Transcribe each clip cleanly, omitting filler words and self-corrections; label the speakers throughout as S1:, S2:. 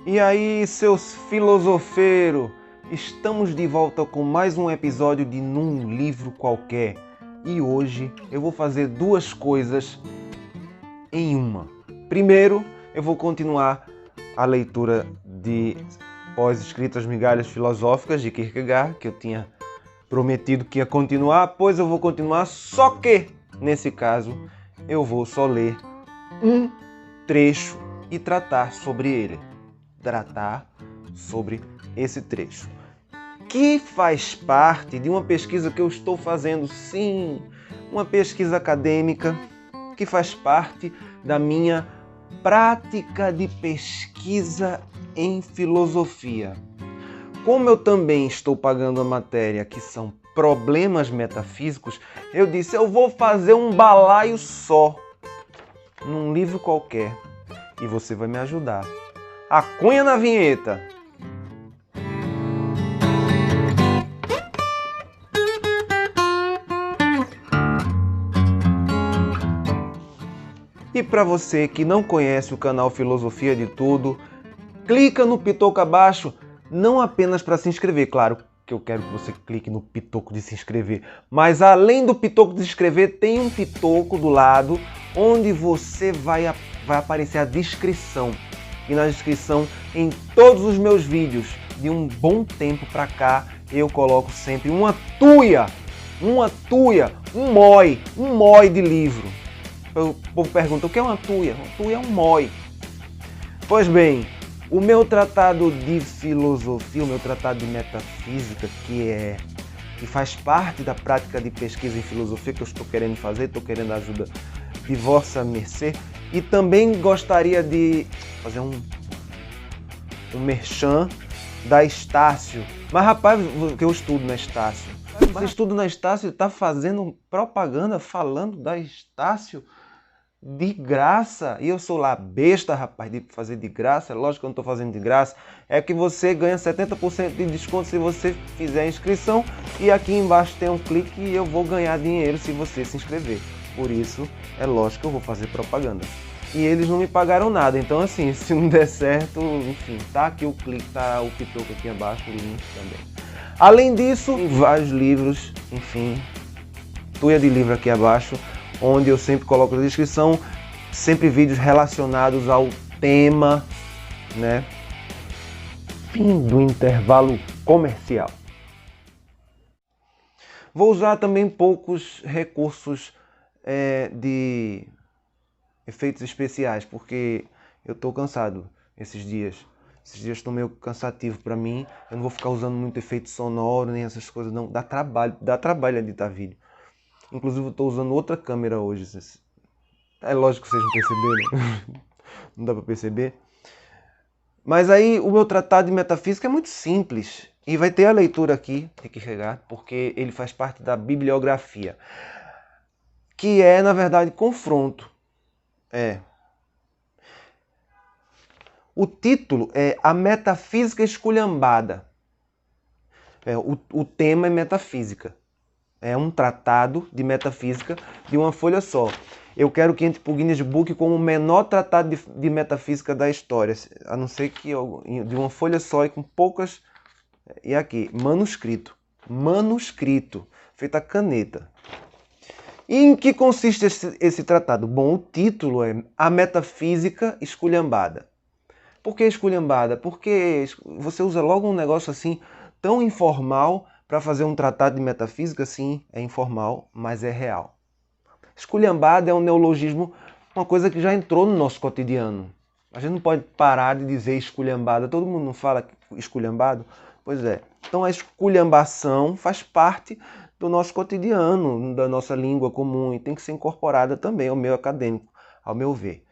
S1: E aí, seus filosofeiros, estamos de volta com mais um episódio de Num Livro Qualquer. E hoje eu vou fazer duas coisas em uma. Primeiro, eu vou continuar a leitura de Pós-Escritas Migalhas Filosóficas de Kierkegaard, que eu tinha prometido que ia continuar, pois eu vou continuar, só que, nesse caso, eu vou só ler um trecho e tratar sobre esse trecho, que faz parte de uma pesquisa que eu estou fazendo, sim, uma pesquisa acadêmica, que faz parte da minha prática de pesquisa em filosofia. Como eu também estou pagando a matéria, que são problemas metafísicos, eu disse, eu vou fazer um balaio só, num livro qualquer, e você vai me ajudar. A cunha na vinheta. E para você que não conhece o canal Filosofia de Tudo, clica no pitoco abaixo, não apenas para se inscrever, claro que eu quero que você clique no pitoco de se inscrever, mas além do pitoco de se inscrever, tem um pitoco do lado onde você vai aparecer a descrição. E na descrição, em todos os meus vídeos, de um bom tempo para cá, eu coloco sempre uma tuia, um mói de livro. O povo pergunta, o que é uma tuia? Uma tuia é um mói. Pois bem, o meu tratado de filosofia, o meu tratado de metafísica, que faz parte da prática de pesquisa em filosofia que eu estou querendo fazer, estou querendo a ajuda de vossa mercê, e também gostaria de fazer um merchan da Estácio. Mas rapaz, que eu estudo na Estácio. Você estuda na Estácio e está fazendo propaganda falando da Estácio de graça. E eu sou lá besta, rapaz, de fazer de graça. Lógico que eu não estou fazendo de graça. É que você ganha 70% de desconto se você fizer a inscrição. E aqui embaixo tem um clique e eu vou ganhar dinheiro se você se inscrever. Por isso, é lógico que eu vou fazer propaganda. E eles não me pagaram nada. Então, assim, se não der certo, enfim, tá aqui o clique, tá o pitoco aqui abaixo, o link também. Além disso, tem vários livros, enfim, tuia de livro aqui abaixo, onde eu sempre coloco na descrição, sempre vídeos relacionados ao tema, né? Fim do intervalo comercial. Vou usar também poucos recursos de efeitos especiais, porque eu estou cansado esses dias. Esses dias estão meio cansativos para mim. Eu não vou ficar usando muito efeito sonoro, nem essas coisas não. Dá trabalho editar vídeo. Inclusive eu estou usando outra câmera hoje. É lógico que vocês não perceberam. Não dá para perceber. Mas aí o meu tratado de metafísica é muito simples. E vai ter a leitura aqui, tem que chegar, porque ele faz parte da bibliografia. Que é, na verdade, confronto. O título é A Metafísica Esculhambada. O tema é metafísica. É um tratado de metafísica de uma folha só. Eu quero que entre para o Guinness Book como o menor tratado de metafísica da história. A não ser que de uma folha só e com poucas... E aqui, manuscrito. Manuscrito, feito a caneta. E em que consiste esse tratado? Bom, o título é A Metafísica Esculhambada. Por que esculhambada? Porque você usa logo um negócio assim tão informal para fazer um tratado de metafísica. Sim, é informal, mas é real. Esculhambada é um neologismo, uma coisa que já entrou no nosso cotidiano. A gente não pode parar de dizer esculhambada. Todo mundo não fala esculhambado? Pois é. Então a esculhambação faz parte do nosso cotidiano, da nossa língua comum, e tem que ser incorporada também ao meio acadêmico, ao meu ver.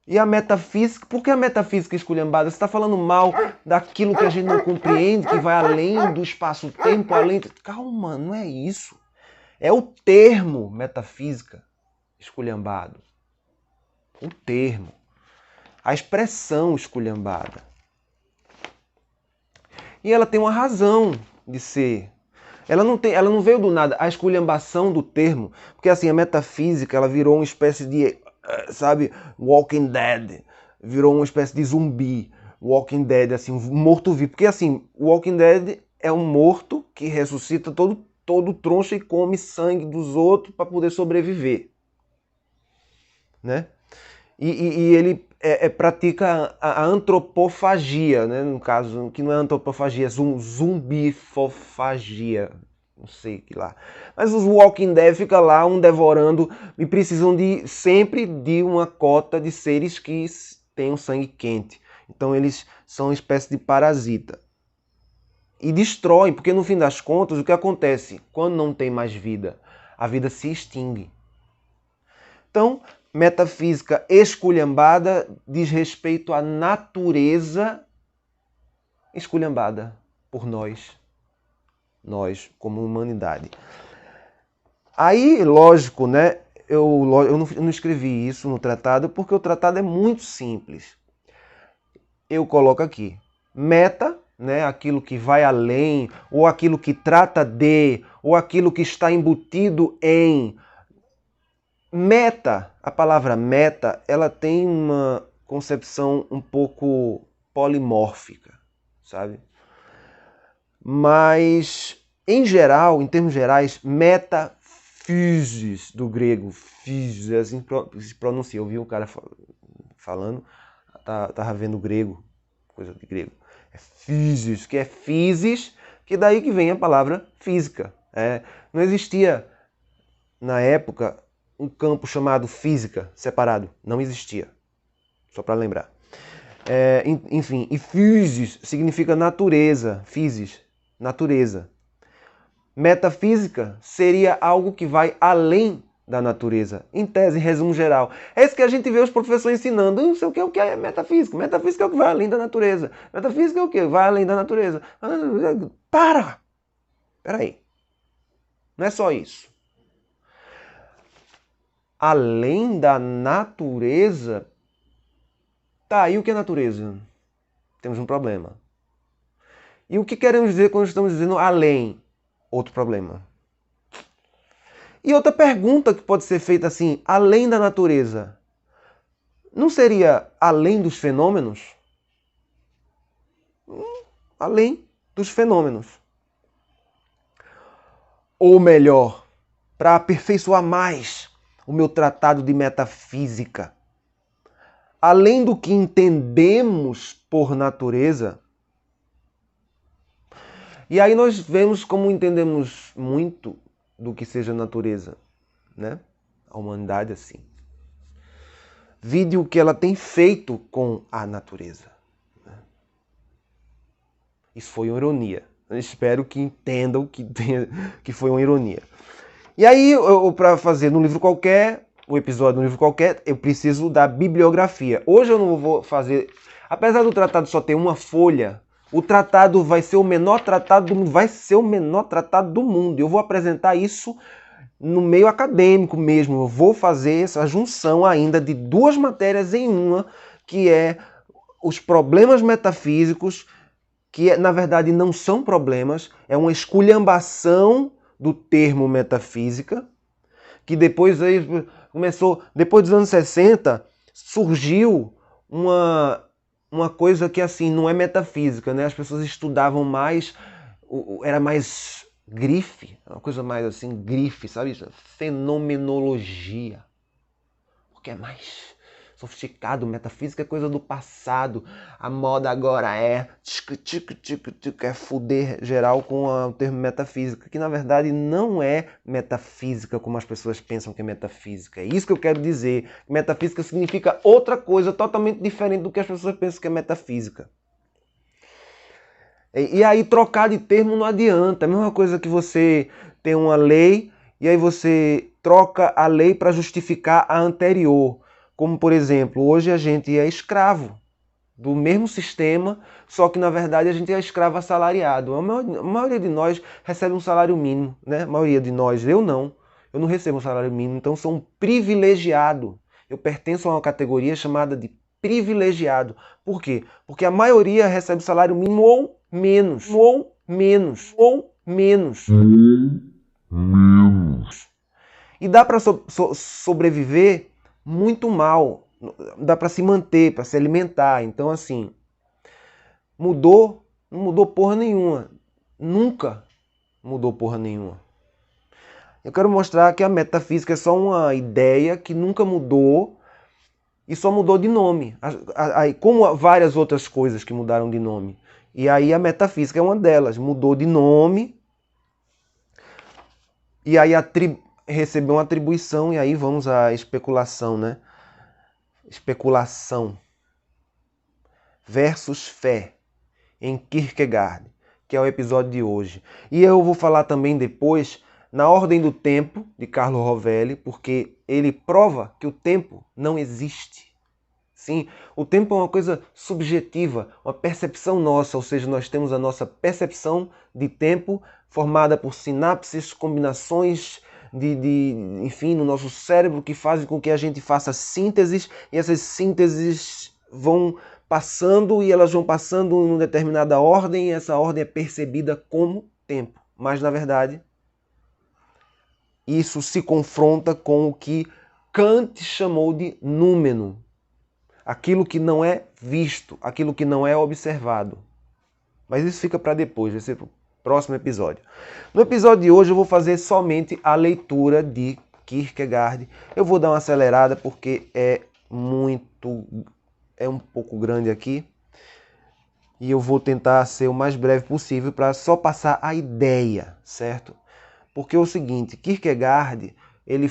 S1: E a metafísica, por que a metafísica esculhambada? Você está falando mal daquilo que a gente não compreende, que vai além do espaço-tempo, além... Calma, não é isso. É o termo metafísica esculhambado. O termo. A expressão esculhambada. E ela tem uma razão de ser. Ela não veio do nada. A esculhambação do termo, porque assim, a metafísica ela virou uma espécie de, sabe, Walking Dead, virou uma espécie de zumbi, Walking Dead, assim, um morto-vivo. Porque, assim, o Walking Dead é um morto que ressuscita todo troncho e come sangue dos outros para poder sobreviver, né? E ele pratica a antropofagia, né? No caso, que não é antropofagia, é zumbifofagia. Não sei que lá. Mas os Walking Dead ficam lá, um devorando, e precisam sempre de uma cota de seres que tenham sangue quente. Então eles são uma espécie de parasita. E destroem, porque no fim das contas, o que acontece? Quando não tem mais vida, a vida se extingue. Então, metafísica esculhambada diz respeito à natureza esculhambada por nós como humanidade. Aí, lógico, né? Eu não escrevi isso no tratado porque o tratado é muito simples. Eu coloco aqui, meta, né, aquilo que vai além, ou aquilo que trata de, ou aquilo que está embutido em. Meta, a palavra meta, ela tem uma concepção um pouco polimórfica, sabe? Mas, em geral, em termos gerais, metaphysis, do grego, physis, assim se pronuncia. Eu vi um cara falando, tava vendo grego, coisa de grego. É physis, que é physis, que daí que vem a palavra física. Não existia, na época, um campo chamado física separado. Não existia. Só para lembrar. Enfim, e physis significa natureza. Physis, natureza. Metafísica seria algo que vai além da natureza. Em tese, em resumo geral. É isso que a gente vê os professores ensinando. Não sei o que é metafísica. Metafísica é o que vai além da natureza. Metafísica é o que? Vai além da natureza. Para! Peraí. Não é só isso. Além da natureza, tá, e o que é natureza? Temos um problema. E o que queremos dizer quando estamos dizendo além? Outro problema. E outra pergunta que pode ser feita assim, além da natureza, não seria além dos fenômenos? Além dos fenômenos. Ou melhor, para aperfeiçoar mais o meu tratado de metafísica, além do que entendemos por natureza, e aí nós vemos como entendemos muito do que seja natureza, né? A humanidade assim. Vide o que ela tem feito com a natureza. Isso foi uma ironia. Eu espero que entendam que foi uma ironia. E aí, para fazer num livro qualquer, o episódio num livro qualquer, eu preciso da bibliografia. Hoje eu não vou fazer... Apesar do tratado só ter uma folha, o tratado vai ser o menor tratado do mundo. Vai ser o menor tratado do mundo. Eu vou apresentar isso no meio acadêmico mesmo. Eu vou fazer essa junção ainda de duas matérias em uma, que é os problemas metafísicos, que na verdade não são problemas, é uma esculhambação do termo metafísica, que depois aí começou, depois dos anos 60, surgiu uma coisa que assim, não é metafísica, né? As pessoas estudavam mais, era mais grife, uma coisa mais assim, grife, sabe? Fenomenologia. Porque é mais sofisticado, metafísica é coisa do passado. A moda agora é fuder geral com o termo metafísica, que na verdade não é metafísica como as pessoas pensam que é metafísica. É isso que eu quero dizer. Metafísica significa outra coisa totalmente diferente do que as pessoas pensam que é metafísica. E aí trocar de termo não adianta. É a mesma coisa que você tem uma lei e aí você troca a lei para justificar a anterior. Como, por exemplo, hoje a gente é escravo do mesmo sistema, só que na verdade a gente é escravo assalariado. A maioria de nós recebe um salário mínimo, né? A maioria de nós, eu não recebo um salário mínimo, então sou um privilegiado. Eu pertenço a uma categoria chamada de privilegiado. Por quê? Porque a maioria recebe salário mínimo ou menos, ou menos, ou menos. E dá para sobreviver muito mal, dá para se manter, para se alimentar. Então, assim, Mudou? Não mudou porra nenhuma. Nunca mudou porra nenhuma. Eu quero mostrar que a metafísica é só uma ideia que nunca mudou e só mudou de nome. Como várias outras coisas que mudaram de nome. E aí a metafísica é uma delas. Mudou de nome e aí recebeu uma atribuição e aí vamos à especulação, né? Especulação versus fé em Kierkegaard, que é o episódio de hoje. E eu vou falar também depois na Ordem do Tempo, de Carlo Rovelli, porque ele prova que o tempo não existe. Sim, o tempo é uma coisa subjetiva, uma percepção nossa, ou seja, nós temos a nossa percepção de tempo formada por sinapses, combinações enfim, no nosso cérebro que fazem com que a gente faça sínteses, e essas sínteses vão passando e elas vão passando em uma determinada ordem, e essa ordem é percebida como tempo. Mas, na verdade, isso se confronta com o que Kant chamou de númeno. Aquilo que não é visto, aquilo que não é observado. Mas isso fica para depois, vai ser para o próximo episódio. No episódio de hoje eu vou fazer somente a leitura de Kierkegaard. Eu vou dar uma acelerada porque é um pouco grande aqui. E eu vou tentar ser o mais breve possível para só passar a ideia, certo? Porque é o seguinte, Kierkegaard, ele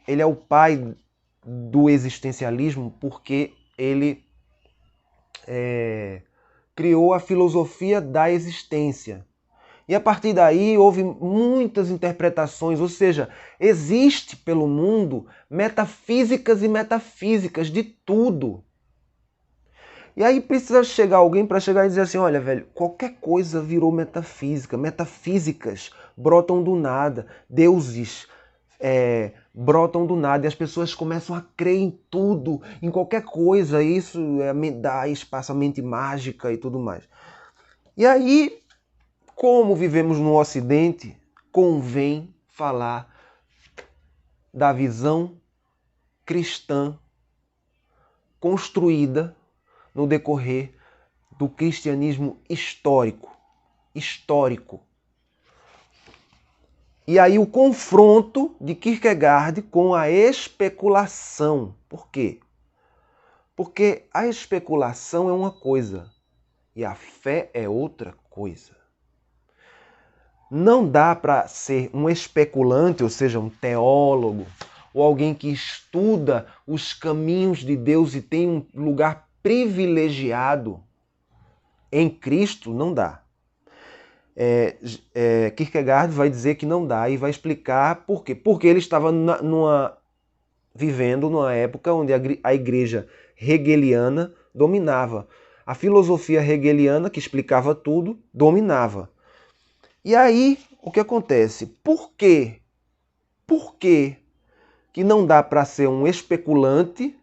S1: é o pai do existencialismo porque ele criou a filosofia da existência. E a partir daí houve muitas interpretações, ou seja, existe pelo mundo metafísicas e metafísicas de tudo. E aí precisa chegar alguém para chegar e dizer assim, olha, velho, qualquer coisa virou metafísica, metafísicas brotam do nada, deuses brotam do nada e as pessoas começam a crer em tudo, em qualquer coisa, isso dá espaço à mente mágica e tudo mais. E aí, como vivemos no Ocidente, convém falar da visão cristã construída no decorrer do cristianismo histórico. E aí o confronto de Kierkegaard com a especulação. Por quê? Porque a especulação é uma coisa e a fé é outra coisa. Não dá para ser um especulante, ou seja, um teólogo, ou alguém que estuda os caminhos de Deus e tem um lugar privilegiado em Cristo, não dá. Kierkegaard vai dizer que não dá e vai explicar por quê. Porque ele estava vivendo numa época onde a igreja hegeliana dominava. A filosofia hegeliana, que explicava tudo, dominava. E aí, o que acontece? Por quê? Por quê que não dá para ser um especulante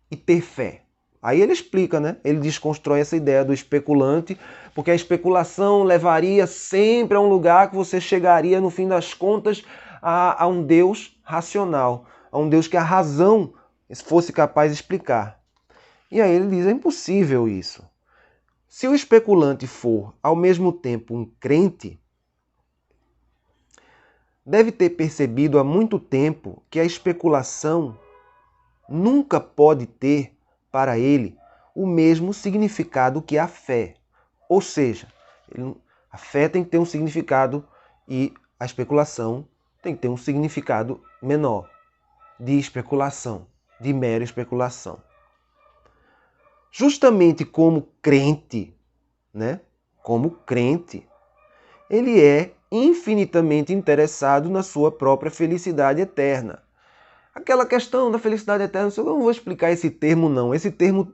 S1: e ter fé? Aí ele explica, né? Ele desconstrói essa ideia do especulante, porque a especulação levaria sempre a um lugar que você chegaria, no fim das contas, a um Deus racional, a um Deus que a razão fosse capaz de explicar. E aí ele diz, é impossível isso. Se o especulante for, ao mesmo tempo, um crente, deve ter percebido há muito tempo que a especulação nunca pode ter para ele o mesmo significado que a fé. Ou seja, a fé tem que ter um significado e a especulação tem que ter um significado menor, de especulação, de mera especulação. Justamente como crente, né? Como crente, ele é infinitamente interessado na sua própria felicidade eterna. Aquela questão da felicidade eterna, eu não vou explicar esse termo não. Esse termo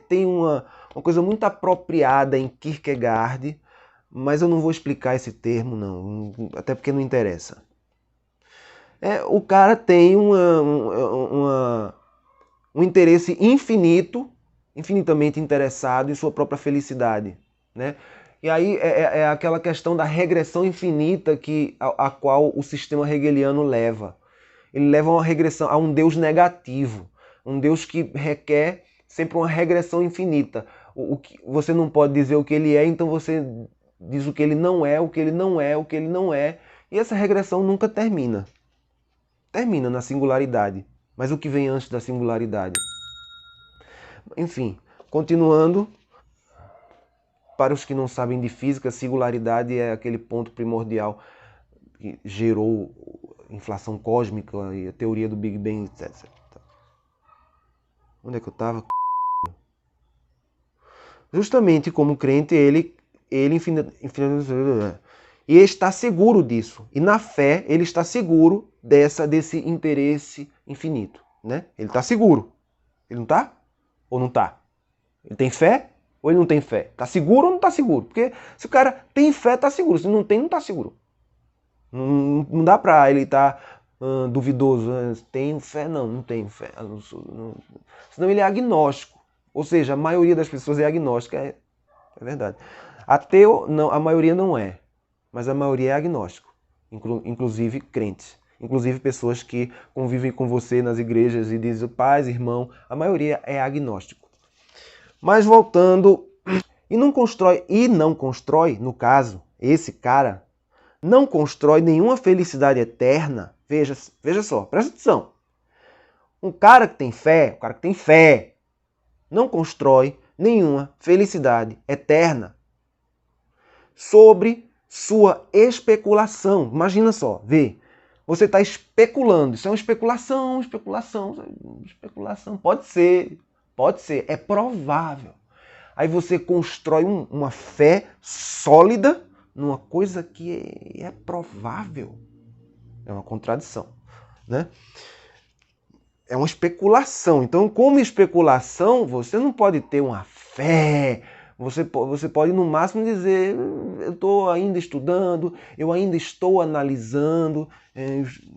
S1: tem uma coisa muito apropriada em Kierkegaard, mas eu não vou explicar esse termo não, até porque não interessa. O cara tem um interesse infinitamente interessado em sua própria felicidade, né? E aí é aquela questão da regressão infinita a qual o sistema hegeliano leva. Ele leva a uma regressão, a um Deus negativo, um Deus que requer sempre uma regressão infinita. você não pode dizer o que ele é, então você diz o que ele não é, o que ele não é, o que ele não é. E essa regressão nunca termina. Termina na singularidade. Mas o que vem antes da singularidade? Enfim, continuando, para os que não sabem de física, singularidade é aquele ponto primordial que gerou inflação cósmica e a teoria do Big Bang, etc. Onde é que eu estava? Justamente como crente, ele e está seguro disso. E na fé, ele está seguro desse interesse infinito. Né? Ele está seguro. Ele não está? Ou não está? Ele tem fé ou ele não tem fé? Está seguro ou não está seguro? Porque se o cara tem fé, está seguro. Se não tem, não está seguro. Não dá para ele estar duvidoso. Tem fé? Não, não tem fé. Senão ele é agnóstico. Ou seja, a maioria das pessoas é agnóstica. É verdade. Ateu, não, a maioria não é. Mas a maioria é agnóstico. Inclusive crentes. Inclusive pessoas que convivem com você nas igrejas e dizem paz, irmão. A maioria é agnóstico. Mas voltando, e não constrói, no caso, esse cara, não constrói nenhuma felicidade eterna. Veja só, presta atenção. Um cara que tem fé, não constrói nenhuma felicidade eterna sobre sua especulação. Imagina só, vê. Você está especulando. Isso é uma especulação. Pode ser, é provável. Aí você constrói uma fé sólida numa coisa que é provável. É uma contradição, né? É uma especulação. Então, como especulação, você não pode ter uma fé. Você pode, no máximo, dizer eu estou ainda estudando, eu ainda estou analisando,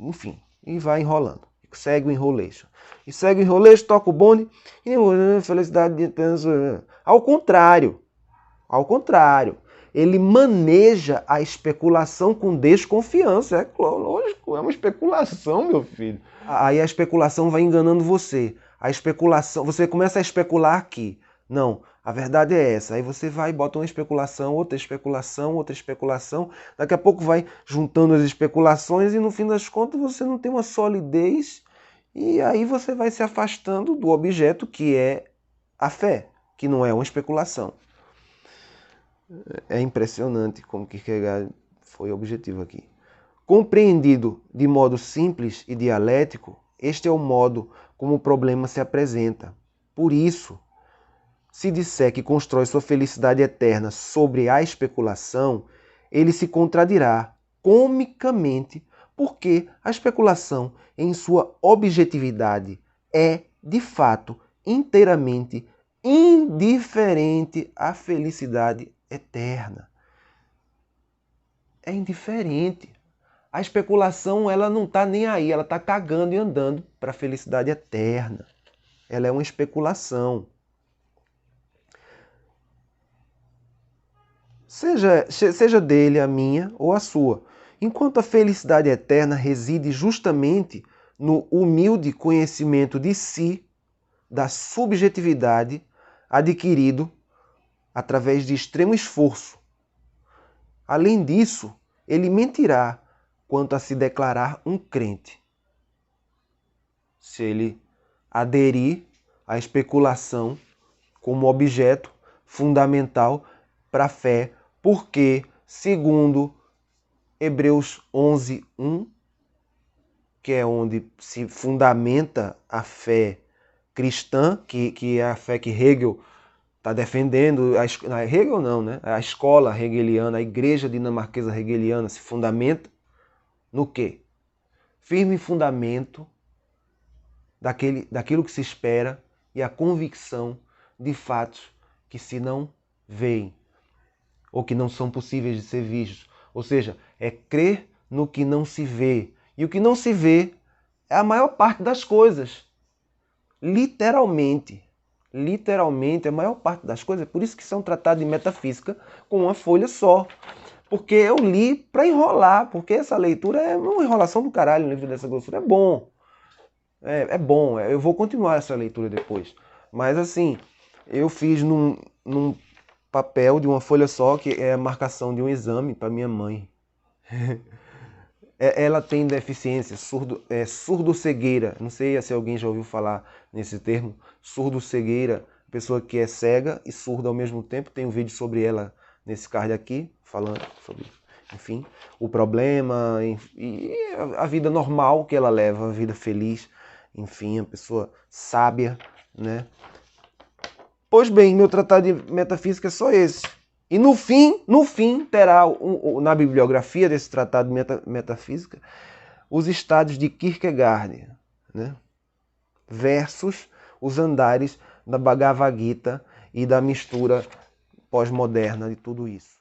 S1: enfim, e vai enrolando. Segue o enrolation. E segue o enrolation, toca o bonde, e felicidade de... Ao contrário, ele maneja a especulação com desconfiança. É lógico, é uma especulação, meu filho. Aí a especulação vai enganando você. A especulação, você começa a especular aqui. Não, a verdade é essa. Aí você vai e bota uma especulação, outra especulação, outra especulação. Daqui a pouco vai juntando as especulações e no fim das contas você não tem uma solidez. E aí você vai se afastando do objeto que é a fé, que não é uma especulação. É impressionante como Kierkegaard foi objetivo aqui. Compreendido de modo simples e dialético, este é o modo como o problema se apresenta. Por isso, se disser que constrói sua felicidade eterna sobre a especulação, ele se contradirá comicamente, porque a especulação, em sua objetividade, é, de fato, inteiramente indiferente à felicidade eterna. É indiferente. A especulação, ela não está nem aí, ela está cagando e andando para a felicidade eterna. Ela é uma especulação. Seja dele a minha ou a sua. Enquanto a felicidade eterna reside justamente no humilde conhecimento de si, da subjetividade, adquirido através de extremo esforço. Além disso, ele mentirá quanto a se declarar um crente. Se ele aderir à especulação como objeto fundamental para a fé, porque, segundo Hebreus 11:1, que é onde se fundamenta a fé cristã, que é a fé que Hegel está defendendo, Hegel não, né? A escola hegeliana, a igreja dinamarquesa hegeliana se fundamenta no quê? Firme fundamento daquilo que se espera e a convicção de fatos que se não veem ou que não são possíveis de ser vistos. Ou seja, é crer no que não se vê. E o que não se vê é a maior parte das coisas. Literalmente, a maior parte das coisas. É por isso que são tratados de metafísica com uma folha só. Porque eu li para enrolar, porque essa leitura é uma enrolação do caralho no livro dessa grossura. É bom. É bom. Eu vou continuar essa leitura depois. Mas assim, eu fiz num papel de uma folha só, que é a marcação de um exame para minha mãe. Ela tem deficiência, surdo-cegueira. Não sei se alguém já ouviu falar nesse termo. Surdo-cegueira, pessoa que é cega e surda ao mesmo tempo. Tem um vídeo sobre ela nesse card aqui, falando sobre, enfim, o problema e a vida normal que ela leva, a vida feliz. Enfim, a pessoa sábia, né? Pois bem, meu tratado de metafísica é só esse. E no fim terá na bibliografia desse tratado de metafísica os estados de Kierkegaard, né? Versus os andares da Bhagavad Gita e da mistura pós-moderna de tudo isso.